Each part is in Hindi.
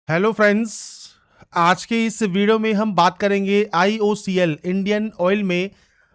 Hello friends. आज के इस वीडियो में हम बात करेंगे IOCL इंडियन ऑयल में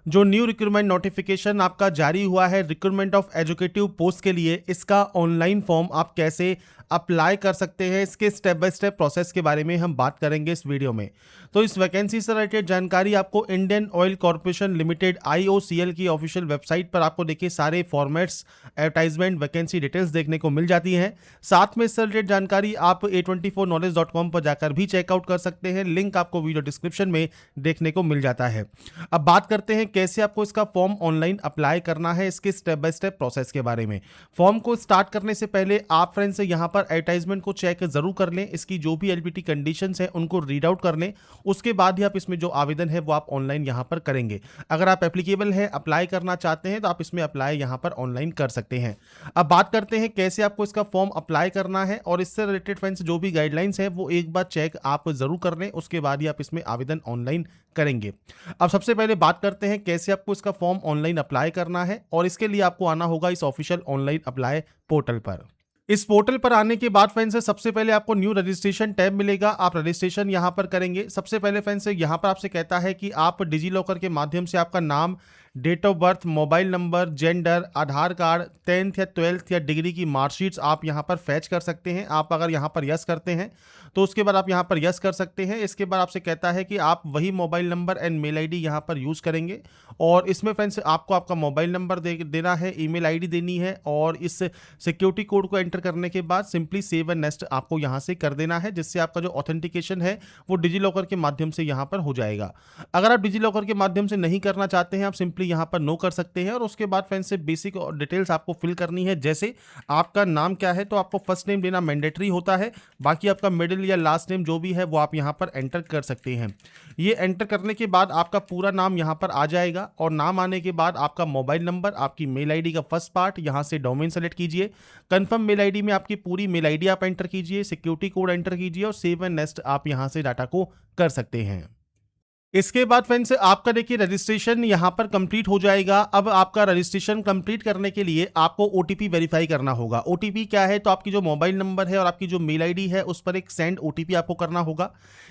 जो न्यू रिक्रूटमेंट नोटिफिकेशन आपका जारी हुआ है रिक्रूटमेंट ऑफ एजुकेटिव पोस्ट के लिए, इसका ऑनलाइन फॉर्म आप कैसे अप्लाई कर सकते हैं, इसके स्टेप बाय स्टेप प्रोसेस के बारे में हम बात करेंगे इस वीडियो में। तो इस वैकेंसी से रिलेटेड जानकारी आपको Indian oil corporation limited IOCL की ऑफिशियल वेबसाइट पर आपको देखिए सारे फॉर्मेट्स, एडवर्टाइजमेंट, वैकेंसी डिटेल्स देखने को मिल जाती हैं। साथ में इससे रिलेटेड जानकारी आप a24knowledge.com पर जाकर भी चेकआउट कर सकते हैं। लिंक आपको वीडियो डिस्क्रिप्शन में देखने को मिल जाता है। अब बात करते हैं कैसे आपको इसका फॉर्म ऑनलाइन अप्लाई करना है, इसके स्टेप बाय स्टेप प्रोसेस के बारे में। फॉर्म को स्टार्ट करने से पहले आप फ्रेंड्स से यहाँ पर एडवर्टाइजमेंट को चेक जरूर कर लें, इसकी जो भी एलिजिबिलिटी कंडीशंस हैं उनको रीड आउट कर लें। उसके बाद ही आप इसमें जो आवेदन है वो आप ऑनलाइन यहाँ पर करेंगे। अगर आप एप्लीकेबल है, अप्लाई करना चाहते हैं तो आप इसमें अप्लाई यहाँ पर ऑनलाइन कर सकते हैं। अब बात करते हैं कैसे आपको इसका फॉर्म अप्लाई करना है, और इससे रिलेटेड फ्रेंड्स जो भी गाइडलाइंस है वो एक बार चेक आप जरूर कर लें, उसके बाद ही आप इसमें आवेदन ऑनलाइन करेंगे। अब सबसे पहले बात करते हैं कैसे आपको इसका फॉर्म ऑनलाइन अप्लाई करना है, और इसके लिए आपको आना होगा इस ऑफिशियल ऑनलाइन अप्लाई पोर्टल पर। इस पोर्टल पर आने के बाद फ्रेंड्स सबसे पहले आपको न्यू रजिस्ट्रेशन टैब मिलेगा, आप रजिस्ट्रेशन यहां पर करेंगे। सबसे पहले फ्रेंड्स यहां पर आपसे कहता है कि आप डिजी लॉकर के माध्यम से आपका नाम, date of birth, mobile number, gender, Aadhaar card, 10th या 12th या डिग्री की मार्कशीट्स आप यहां पर फैच कर सकते हैं। आप अगर यहां पर यस करते हैं तो उसके बाद आप यहां पर यस कर सकते हैं। इसके बाद आपसे कहता है कि आप वही mobile number and mail ID यहां पर यूज़ करेंगे, और इसमें फ्रेंड्स आपको आपका मोबाइल नंबर देना है, ईमेल आईडी देनी है, और इस सिक्योरिटी कोड को एंटर करने के बाद सिंपली सेव एंड नेक्स्ट आपको यहां से कर देना है, जिससे आपका जो ऑथेंटिकेशन है वो डिजी लॉकर के माध्यम से यहां पर हो जाएगा। अगर आप डिजी लॉकर के माध्यम से नहीं करना चाहते हैं, आप सिंपली यहां पर नो कर सकते हैं। और उसके बाद फ्रेंड्स से बेसिक डिटेल्स आपको फिल करनी है, जैसे आपका नाम क्या है तो आपको फर्स्ट नेम देना मैंडेटरी होता है, बाकी आपका मिडिल या लास्ट नेम जो भी है वो आप यहां पर एंटर कर सकते हैं। ये एंटर करने के बाद आपका पूरा नाम यहां पर आ जाएगा, और नाम आने के बाद आपका मोबाइल नंबर, आपकी मेल आईडी का फर्स्ट पार्ट, यहां से डोमेन सेलेक्ट कीजिए। कंफर्म मेल आईडी में आपकी पूरी मेल आईडी आप एंटर कीजिए, सिक्योरिटी कोड एंटर कीजिए, और सेव एंड नेक्स्ट आप यहां से डाटा को कर सकते हैं। इसके बाद फ्रेंड्स आपका देखिए रजिस्ट्रेशन यहां पर कंप्लीट हो जाएगा। अब आपका रजिस्ट्रेशन कंप्लीट करने के लिए आपको ओटीपी वेरीफाई करना होगा। ओटीपी क्या है, तो आपकी जो मोबाइल नंबर है और आपकी जो मेल आईडी है उस पर एक सेंड ओटीपी आपको करना होगा।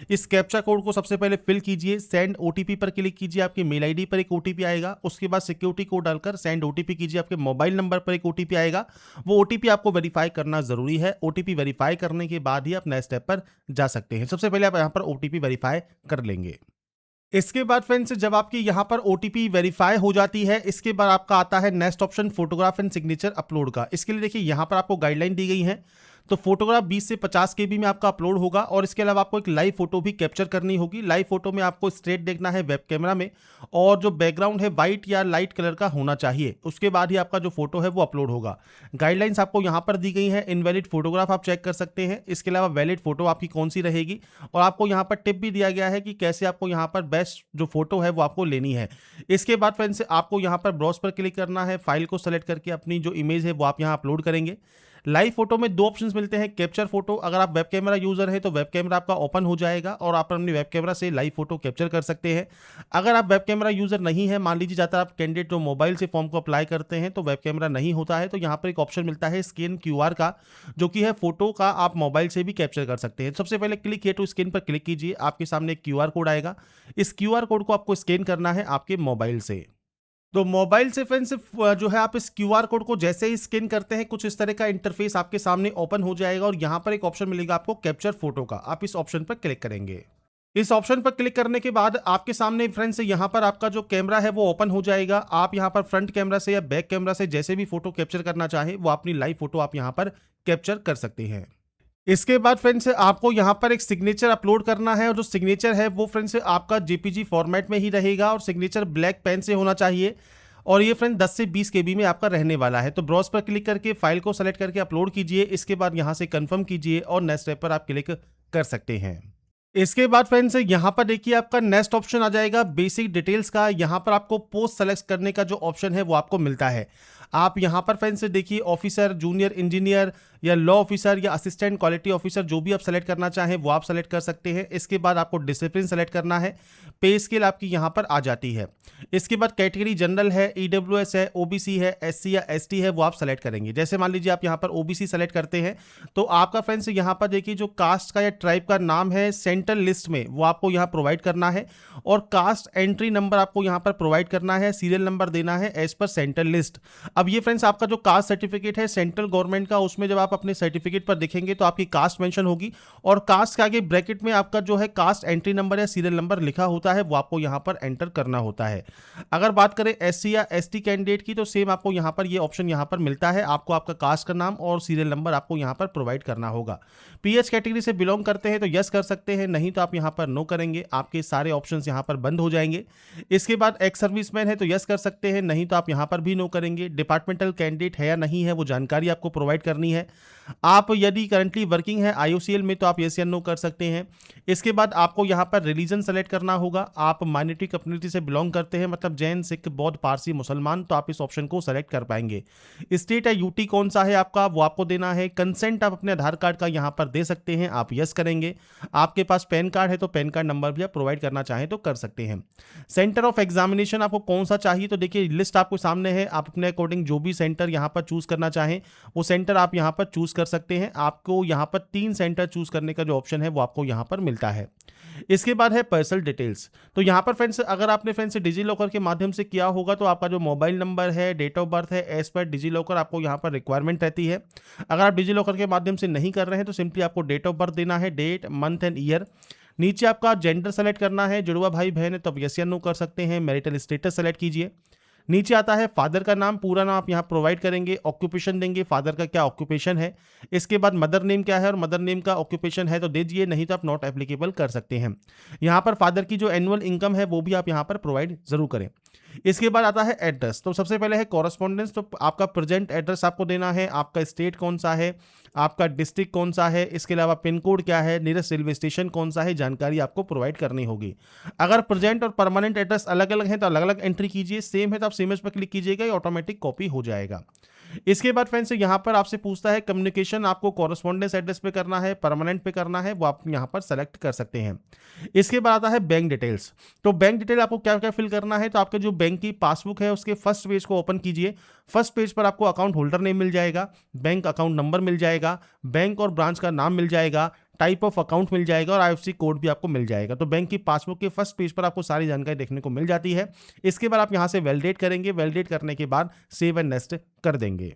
इस कैप्चा कोड को सबसे पहले फिल कीजिए, सेंड ओटीपी पर क्लिक कीजिए, आपकी मेल आईडी पर एक ओटीपी आएगा। उसके बाद सिक्योरिटी कोड डालकर सेंड ओटीपी कीजिए, आपके मोबाइल नंबर पर एक ओटीपी आएगा। वो ओटीपी आपको वेरीफाई करना जरूरी है। ओटीपी वेरीफाई करने के बाद ही आप नेक्स्ट स्टेप पर जा सकते हैं। सबसे पहले आप यहाँ पर ओटीपी वेरीफाई कर लेंगे। इसके बाद फ्रेंड्स जब आपकी यहां पर ओटीपी वेरीफाई हो जाती है, इसके बाद आपका आता है next option photograph and signature upload का। इसके लिए देखिए यहां पर आपको गाइडलाइन दी गई है, तो फोटोग्राफ 20 से 50 केबी में आपका अपलोड होगा, और इसके अलावा आपको एक लाइव फोटो भी कैप्चर करनी होगी। लाइव फोटो में आपको स्ट्रेट देखना है वेब कैमरा में, और जो बैकग्राउंड है व्हाइट या लाइट कलर का होना चाहिए। उसके बाद ही आपका जो फोटो है वो अपलोड होगा। गाइडलाइंस आपको यहाँ पर दी गई है। इनवैलिड फोटोग्राफ आप चेक कर सकते हैं। इसके अलावा वैलिड फोटो आपकी कौन सी रहेगी, और आपको यहाँ पर टिप भी दिया गया है कि कैसे आपको यहाँ पर बेस्ट जो फोटो है वो आपको लेनी है। इसके बाद फ्रेंड्स आपको यहाँ पर ब्राउज पर क्लिक करना है, फाइल को सेलेक्ट करके अपनी जो इमेज है वो आप यहाँ अपलोड करेंगे। लाइव फोटो में दो ऑप्शंस मिलते हैं, कैप्चर फोटो। अगर आप वेब कैमरा यूजर है तो वेब कैमरा आपका ओपन हो जाएगा और आप अपनी वेब कैमरा से लाइव फोटो कैप्चर कर सकते हैं। अगर आप वेब कैमरा यूजर नहीं है, मान लीजिए ज़्यादातर आप कैंडिडेट जो मोबाइल से फॉर्म को अप्लाई करते हैं तो वेब कैमरा नहीं होता है, तो यहाँ पर एक ऑप्शन मिलता है स्कैन क्यूआर का, जो कि है फोटो का आप मोबाइल से भी कैप्चर कर सकते हैं। सबसे पहले क्लिक किए टू स्कैन पर क्लिक कीजिए, आपके सामने एक क्यूआर कोड आएगा। इस क्यूआर कोड को आपको स्कैन करना है आपके मोबाइल से। तो मोबाइल से फ्रेंड्स जो है आप इस क्यूआर कोड को जैसे ही स्कैन करते हैं कुछ इस तरह का इंटरफेस आपके सामने ओपन हो जाएगा, और यहाँ पर एक ऑप्शन मिलेगा आपको कैप्चर फोटो का। आप इस ऑप्शन पर क्लिक करेंगे। इस ऑप्शन पर क्लिक करने के बाद आपके सामने फ्रेंड्स यहाँ पर आपका जो कैमरा है वो ओपन हो जाएगा। आप यहाँ पर फ्रंट कैमरा से या बैक कैमरा से जैसे भी फोटो कैप्चर करना चाहे वो अपनी लाइव फोटो आप यहाँ पर कैप्चर कर सकते हैं। इसके बाद फ्रेंड्स आपको यहाँ पर एक सिग्नेचर अपलोड करना है, और जो सिग्नेचर है वो फ्रेंड्स आपका जेपीजी फॉर्मेट में ही रहेगा, और सिग्नेचर ब्लैक पेन से होना चाहिए, और ये फ्रेंड 10 से 20 केबी में आपका रहने वाला है। तो ब्राउज पर क्लिक करके फाइल को सेलेक्ट करके अपलोड कीजिए। इसके बाद यहाँ से कंफर्म कीजिए और नेक्स्ट स्टेप पर आप क्लिक कर सकते हैं। इसके बाद फ्रेंड्स यहाँ पर देखिए आपका नेक्स्ट ऑप्शन आ जाएगा बेसिक डिटेल्स का। यहाँ पर आपको पोस्ट सेलेक्ट करने का जो ऑप्शन है वो आपको मिलता है। आप यहाँ पर फ्रेंड्स देखिए ऑफिसर, जूनियर इंजीनियर या लॉ ऑफिसर या असिस्टेंट क्वालिटी ऑफिसर जो भी आप सेलेक्ट करना चाहें वो आप सेलेक्ट कर सकते हैं। इसके बाद आपको डिसिप्लिन सेलेक्ट करना है, पे स्केल आपकी यहाँ पर आ जाती है। इसके बाद कैटेगरी जनरल है, ईडब्ल्यूएस है, ओबीसी है, एससी या एसटी है, वो आप सेलेक्ट करेंगे। जैसे मान लीजिए आप यहाँ पर ओबीसी सेलेक्ट करते हैं तो आपका फ्रेंड्स यहाँ पर देखिए जो कास्ट का या ट्राइब का नाम है सेंट्रल लिस्ट में वो आपको यहाँ प्रोवाइड करना है, और कास्ट एंट्री नंबर आपको यहाँ पर प्रोवाइड करना है, सीरियल नंबर देना है एज पर सेंट्रल लिस्ट। अब ये फ्रेंड्स आपका जो कास्ट सर्टिफिकेट है सेंट्रल गवर्नमेंट का, उसमें जब आप अपने सर्टिफिकेट पर देखेंगे तो आपकी कास्ट मेंशन होगी, और कास्ट के आगे ब्रैकेट में आपका जो है कास्ट एंट्री नंबर या सीरियल नंबर लिखा होता है, वो आपको यहाँ पर एंटर करना होता है। अगर बात करें एससी या एसटी कैंडिडेट की तो सेम आपको यहाँ पर ये ऑप्शन यहाँ पर मिलता है, आपको आपका कास्ट का नाम और सीरियल नंबर आपको यहाँ पर प्रोवाइड करना होगा। पीएच कैटेगरी से बिलोंग करते हैं तो यस कर सकते हैं, नहीं तो आप यहाँ पर नो करेंगे, आपके सारे ऑप्शंस यहाँ पर बंद हो जाएंगे। इसके बाद एक्स सर्विसमैन है तो यस कर सकते हैं, नहीं तो आप यहाँ पर भी नो करेंगे। डिपार्टमेंटल कैंडिडेट है या नहीं है वो जानकारी आपको प्रोवाइड करनी है। आप यदि करंटली वर्किंग है आईओसीएल में तो आप यस या नो कर सकते हैं। इसके बाद आपको यहाँ पर रिलीजन सेलेक्ट करना होगा, आप माइनॉरिटी कम्युनिटी से बिलोंग करते हैं मतलब जैन, सिख, बौद्ध, पारसी, मुसलमान, तो आप इस ऑप्शन को सेलेक्ट कर पाएंगे। स्टेट या यूटी कौन सा है आपका वो आपको देना है। कंसेंट आप अपने आधार कार्ड का यहाँ पर दे सकते हैं, आप यस करेंगे। आपके पास पैन कार्ड है तो पैन कार्ड नंबर भी आप प्रोवाइड करना चाहें तो कर सकते हैं। सेंटर ऑफ एग्जामिनेशन आपको कौन सा चाहिए तो देखिए लिस्ट आपको सामने है, आप अपने अकॉर्डिंग जो भी सेंटर यहाँ पर चूज करना चाहें वो सेंटर आप यहाँ पर चूज कर सकते हैं। आपको यहाँ पर 3 सेंटर चूज करने का जो ऑप्शन है वो आपको यहाँ पर मिलता है। इसके बाद है पर्सनल डिटेल्स। तो यहाँ पर फ्रेंड्स अगर आपने फ्रेंड्स डिजी लॉकर के माध्यम से किया होगा तो आपका जो मोबाइल नंबर है, डेट ऑफ बर्थ है, एज पर डिजी लॉकर आपको यहाँ पर रिक्वायरमेंट रहती है। अगर आप डिजी लॉकर के माध्यम से नहीं कर रहे हैं तो सिंपली आपको डेट ऑफ बर्थ देना है, डेट, मंथ एंड ईयर। नीचे आपका जेंडर सेलेक्ट करना है, जुड़वा भाई बहन है तो आप यस या नो कर सकते हैं। मैरिटल स्टेटस सेलेक्ट कीजिए। नीचे आता है फादर का नाम, पूरा नाम आप यहाँ प्रोवाइड करेंगे, ऑक्यूपेशन देंगे, फादर का क्या ऑक्यूपेशन है। इसके बाद मदर नेम क्या है और मदर नेम का ऑक्यूपेशन है तो दीजिए, नहीं तो आप नॉट एप्लीकेबल कर सकते हैं। यहाँ पर फादर की जो एनुअल इनकम है वो भी आप यहाँ पर प्रोवाइड जरूर करें। इसके बाद आता है एड्रेस। तो सबसे पहले है कॉरेस्पॉन्डेंस, तो आपका प्रेजेंट एड्रेस आपको देना है, आपका स्टेट कौन सा है, आपका डिस्ट्रिक्ट कौन सा है, इसके अलावा पिन कोड क्या है, नियरेस्ट रेलवे स्टेशन कौन सा है, जानकारी आपको प्रोवाइड करनी होगी। अगर प्रेजेंट और परमानेंट एड्रेस अलग अलग है तो अलग अलग एंट्री कीजिए, सेम है तो आप सेम एज पर क्लिक कीजिएगा, ये ऑटोमेटिक कॉपी हो जाएगा। इसके बाद फ्रेंड्स यहाँ पर आपसे पूछता है कम्युनिकेशन आपको कॉरेस्पॉन्डेंस एड्रेस पे करना है, परमानेंट पे करना है, वो आप यहाँ पर सेलेक्ट कर सकते हैं। इसके बाद आता है बैंक डिटेल्स। तो बैंक डिटेल आपको क्या क्या फिल करना है, तो आपके जो बैंक की पासबुक है उसके फर्स्ट पेज को ओपन कीजिए। फर्स्ट पेज पर आपको अकाउंट होल्डर नेम मिल जाएगा, बैंक अकाउंट नंबर मिल जाएगा, बैंक और ब्रांच का नाम मिल जाएगा, टाइप ऑफ अकाउंट मिल जाएगा और आईएफएससी कोड भी आपको मिल जाएगा। तो बैंक की पासबुक के फर्स्ट पेज पर आपको सारी जानकारी देखने को मिल जाती है। इसके बाद आप यहाँ से वैलिडेट करेंगे, वैलिडेट करने के बाद सेव एंड नेक्स्ट कर देंगे।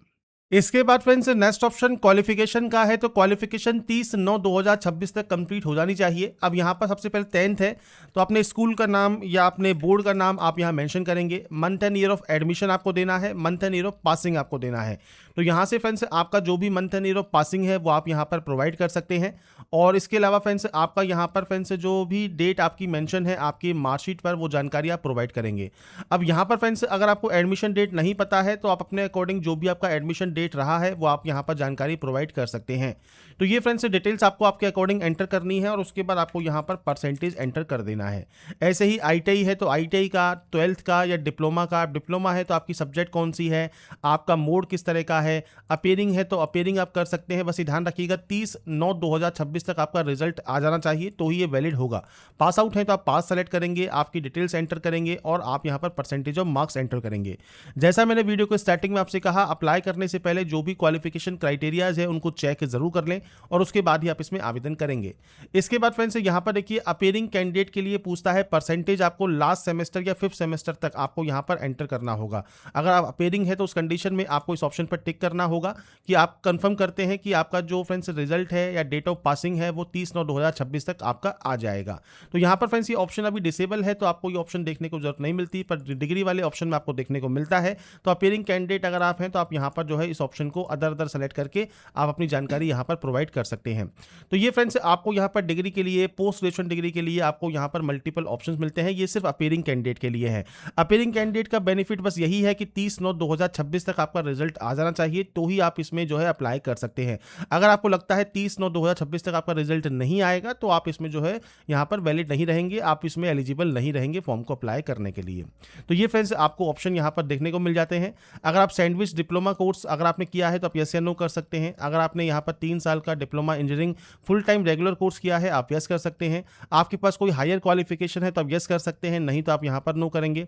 इसके बाद फ्रेंड्स नेक्स्ट ऑप्शन क्वालिफिकेशन का है। तो क्वालिफिकेशन 30/9/2026 तक कंप्लीट हो जानी चाहिए। अब यहाँ पर सबसे पहले 10th है तो अपने स्कूल का नाम या अपने बोर्ड का नाम आप यहाँ मेंशन करेंगे। Month and year of admission आपको देना है, month and year of passing आपको देना है। तो यहाँ से फ्रेंड्स आपका जो भी month and year of passing है वो आप यहाँ पर प्रोवाइड कर सकते हैं। और इसके अलावा फ्रेंड्स आपका यहाँ पर फ्रेंड्स जो भी डेट आपकी मेंशन है आपकी मार्कशीट पर वो जानकारी आप प्रोवाइड करेंगे। अब यहाँ पर फ्रेंड्स अगर आपको एडमिशन डेट नहीं पता है तो आप अपने अकॉर्डिंग जो भी आपका एडमिशन डेट रहा है वो आप यहाँ पर जानकारी प्रोवाइड कर सकते हैं। तो ये फ्रेंड्स डिटेल्स आपको आपके अकॉर्डिंग एंटर करनी है और उसके बाद आपको यहाँ पर परसेंटेज एंटर कर देना है। ऐसे ही आईटीआई है तो आईटीआई का, 12th का या डिप्लोमा का, डिप्लोमा है तो आपकी सब्जेक्ट कौन सी है, आपका मोड किस तरह का है, अपीयरिंग है तो अपीयरिंग आप कर सकते हैं। बस ये ध्यान रखिएगा 30/9/2026 तक आपका रिजल्ट आ जाना चाहिए तो ही ये वैलिड होगा। पास आउट है तो आप पास सेलेक्ट करेंगे, आपकी डिटेल्स एंटर करेंगे और आप यहाँ पर परसेंटेज ऑफ मार्क्स एंटर करेंगे। जैसा मैंने वीडियो को स्टार्टिंग में आपसे कहा, अप्लाई करने से पहले जो भी क्वालिफिकेशन क्राइटेरियाज है उनको चेक जरूर कर लें और उसके बाद ही आप इसमें आवेदन करेंगे। इसके बाद फ्रेंड्स यहाँ पर देखिए अपीयरिंग कैंडिडेट के लिए पूछता है परसेंटेज आपको लास्ट सेमेस्टर या 5th सेमेस्टर तक आपको यहाँ पर एंटर करना होगा। अगर आप अपीयरिंग है तो उस कंडीशन में आपको इस ऑप्शन पर टिक करना होगा कि आप कंफर्म करते हैं कि आपका जो फ्रेंड्स रिजल्ट है या डेट ऑफ पासिंग है वो 30/9/2026 तक आपका आ जाएगा। तो यहाँ पर फ्रेंड्स ये ऑप्शन अभी डिसेबल है तो आपको ये ऑप्शन देखने को जरूरत नहीं मिलती, पर डिग्री वाले ऑप्शन में आपको देखने को मिलता है। तो अपीयरिंग कैंडिडेट अगर आप हैं तो आप यहाँ पर जो है इस ऑप्शन को अदर सेलेक्ट करके आप अपनी जानकारी यहाँ पर प्रोवाइड कर सकते हैं। तो ये फ्रेंड्स आपको यहाँ पर डिग्री के लिए, पोस्ट ग्रेजुएशन डिग्री के लिए आपको यहाँ पर मल्टीपल ऑप्शंस मिलते हैं। ये सिर्फ अपीयरिंग कैंडिडेट के लिए है। अपीयरिंग कैंडिडेट का बेनिफिट बस यही है कि 30/9/2026 तक आपका रिजल्ट आ जाना चाहिए। चाहिए तो ही आप इसमें जो है अप्लाई कर सकते हैं। अगर आपको लगता है 30/9/2026 तक आपका रिजल्ट नहीं आएगा तो आप इसमें जो है यहाँ पर वैलिड नहीं रहेंगे, आप इसमें एलिजिबल नहीं रहेंगे फॉर्म को अप्लाई करने के लिए। तो ये फ्रेंड्स आपको ऑप्शन यहाँ पर देखने को मिल जाते हैं। अगर आप सैंडविच डिप्लोमा कोर्स अगर आपने किया है तो आप यस या नो कर सकते हैं। अगर आपने यहाँ पर 3 साल का diploma engineering full time regular course किया है आप यस कर सकते हैं। आपके पास कोई हायर क्वालिफिकेशन है तो आप यस कर सकते हैं, नहीं तो आप यहाँ पर नो करेंगे।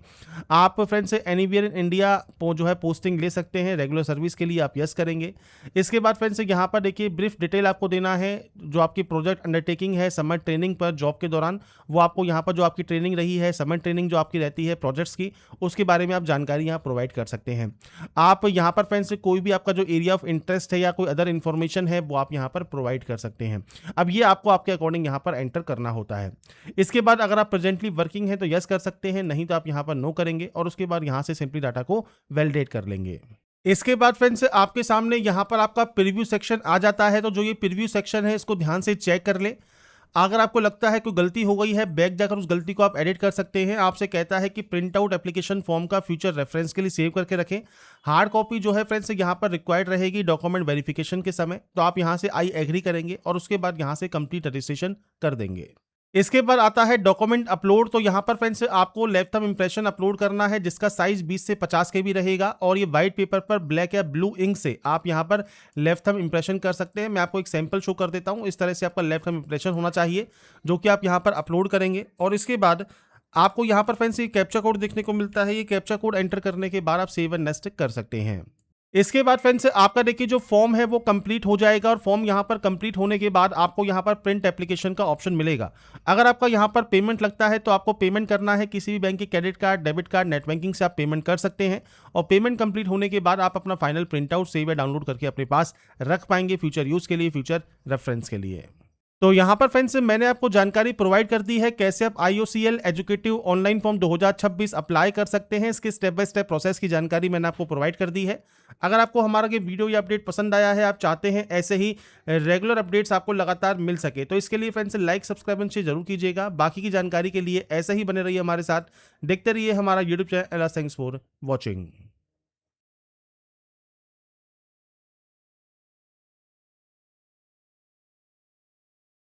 आप फ्रेंड्स एनीवेयर इन इंडिया जो है पोस्टिंग ले सकते हैं रेगुलर सर्विस के लिए, आप यस करेंगे। इसके बाद फ्रेंड्स यहाँ पर देखिए ब्रीफ डिटेल आपको देना है, जो आपकी प्रोजेक्ट अंडरटेकिंग है समर ट्रेनिंग पर जॉब के दौरान, वो आपको यहाँ पर जो आपकी ट्रेनिंग रही है समर ट्रेनिंग जो आपकी रहती है प्रोजेक्ट्स की, उसके बारे में आप जानकारी यहाँ प्रोवाइड कर सकते हैं। आप यहाँ पर फ्रेंड्स कोई भी आपका जो एरिया ऑफ इंटरेस्ट है या कोई अदर इन्फॉर्मेशन है वो आप यहाँ पर प्रोवाइड कर सकते हैं। अब ये आपको आपके अकॉर्डिंग यहाँ पर एंटर करना होता है। इसके बाद अगर आप प्रेजेंटली वर्किंग है तो यस कर सकते हैं, नहीं तो आप यहाँ पर नो करेंगे और उसके बाद यहाँ से सिंपली डाटा को वैलिडेट कर लेंगे। इसके बाद फ्रेंड्स आपके सामने यहाँ पर आपका प्रीव्यू सेक्शन आ जाता है। तो जो ये प्रीव्यू सेक्शन है इसको ध्यान से चेक कर ले। अगर आपको लगता है कोई गलती हो गई है बैक जाकर उस गलती को आप एडिट कर सकते हैं। आपसे कहता है कि प्रिंट आउट एप्लीकेशन फॉर्म का फ्यूचर रेफरेंस के लिए सेव करके रखें। हार्ड कॉपी जो है फ्रेंड्स यहाँ पर रिक्वायर्ड रहेगी डॉक्यूमेंट वेरिफिकेशन के समय, तो आप यहाँ से आई एग्री करेंगे और उसके बाद यहाँ से कंप्लीट रजिस्ट्रेशन कर देंगे। इसके बाद आता है डॉक्यूमेंट अपलोड। तो यहाँ पर फ्रेंड्स आपको लेफ्ट थंब इंप्रेशन अपलोड करना है जिसका साइज 20 से 50 KB रहेगा और ये व्हाइट पेपर पर ब्लैक या ब्लू इंक से आप यहाँ पर लेफ्ट थंब इंप्रेशन कर सकते हैं। मैं आपको एक सैंपल शो कर देता हूँ। इस तरह से आपका लेफ्ट थंब इंप्रेशन होना चाहिए जो कि आप यहाँ पर अपलोड करेंगे और इसके बाद आपको यहाँ पर फ्रेंड्स ये कैप्चा कोड देखने को मिलता है। ये कैप्चा कोड एंटर करने के बाद आप सेव एंड नेक्स्ट कर सकते हैं। इसके बाद फ्रेंड्स आपका देखिए जो फॉर्म है वो कंप्लीट हो जाएगा और फॉर्म यहाँ पर कंप्लीट होने के बाद आपको यहाँ पर प्रिंट एप्लीकेशन का ऑप्शन मिलेगा। अगर आपका यहाँ पर पेमेंट लगता है तो आपको पेमेंट करना है किसी भी बैंक के credit card, debit card, net banking से आप पेमेंट कर सकते हैं और पेमेंट कंप्लीट होने के बाद आप अपना फाइनल प्रिंट आउट सेव या डाउनलोड करके अपने पास रख पाएंगे फ्यूचर यूज के लिए, फ्यूचर रेफरेंस के लिए। तो यहाँ पर फ्रेंड्स मैंने आपको जानकारी प्रोवाइड कर दी है कैसे आप IOCL educative online form 2026 apply कर सकते हैं। इसके स्टेप बाय स्टेप प्रोसेस की जानकारी मैंने आपको प्रोवाइड कर दी है। अगर आपको हमारा ये वीडियो या अपडेट पसंद आया है, आप चाहते हैं ऐसे ही रेगुलर अपडेट्स आपको लगातार मिल सके, तो इसके लिए फ्रेंड्स लाइक सब्सक्राइब से जरूर कीजिएगा। बाकी की जानकारी के लिए ऐसे ही बने रहिए हमारे साथ, देखते रहिए हमारा YouTube channel. Thanks for watching.